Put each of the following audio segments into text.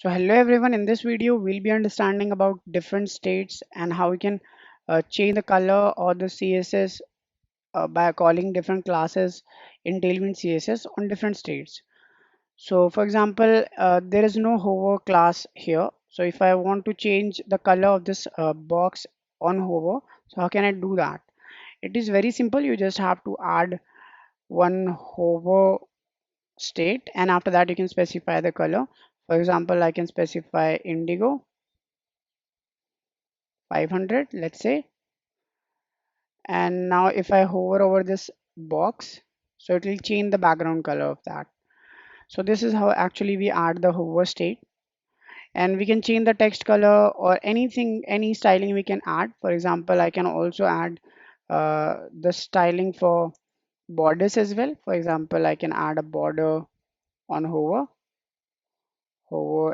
So hello everyone, in this video we'll be understanding about different states and how we can change the color or the CSS by calling different classes in Tailwind CSS on different states. So for example, there is no hover class here. So if I want to change the color of this box on hover, so how can I do that? It is very simple. You just have to add one hover state, and after that you can specify the color. For example, I can specify indigo 500, let's say. And now if I hover over this box, so it will change the background color of that. So this is how actually we add the hover state, and we can change the text color or anything, any styling we can add. For example, I can also add the styling for borders as well. For example, I can add a border on hover,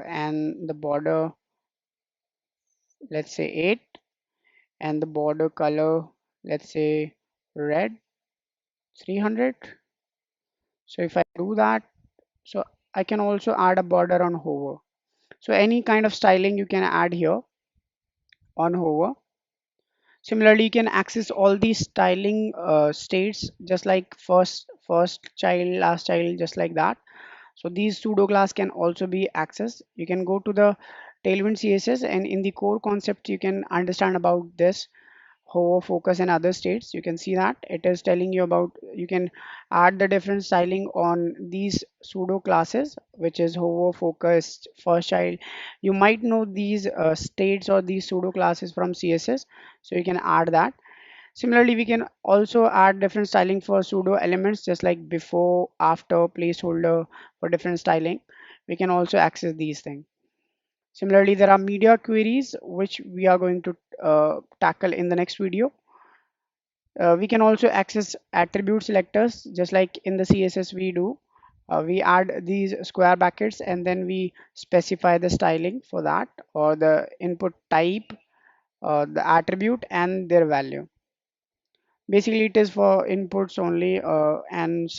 and the border, let's say 8, and the border color, let's say red 300. So if I do that, so I can also add a border on hover. So any kind of styling you can add here on hover. Similarly, you can access all these styling states just like first child, last child, just like that. So these pseudo class can also be accessed. You can go to the Tailwind CSS, and in the core concept you can understand about this hover, focus, and other states. You can see that it is telling you about, you can add the different styling on these pseudo classes, which is hover, focus, first child. You might know these states or these pseudo classes from CSS, so you can add that. Similarly, we can also add different styling for pseudo elements, just like before, after, placeholder. For different styling we can also access these things. Similarly, there are media queries which we are going to tackle in the next video. We can also access attribute selectors just like in the CSS we do. We add these square brackets and then we specify the styling for that, or the input type, the attribute and their value. Basically it is for inputs only, and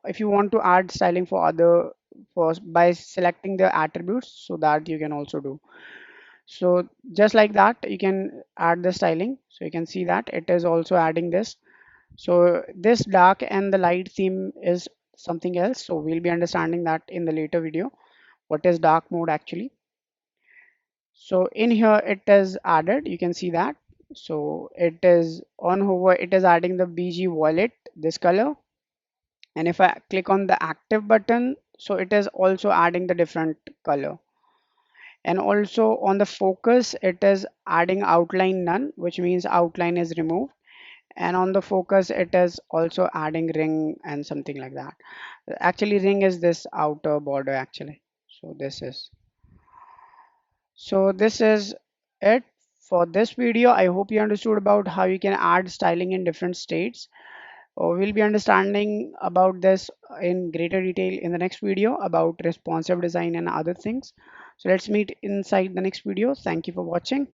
if you want to add styling for other, for by selecting the attributes, so that you can also do. So just like that you can add the styling. So you can see that it is also adding this. So this dark and the light theme is something else, so we'll be understanding that in the later video, what is dark mode actually. So in here it is added, you can see that. So it is on hover, it is adding the BG violet, this color. And if I click on the active button, so it is also adding the different color. And also on the focus, it is adding outline none, which means outline is removed. And on the focus it is also adding ring and something like that. Actually ring is this outer border actually. So this is it for this video. I hope you understood about how you can add styling in different states. We'll be understanding about this in greater detail in the next video about responsive design and other things. So let's meet inside the next video. Thank you for watching.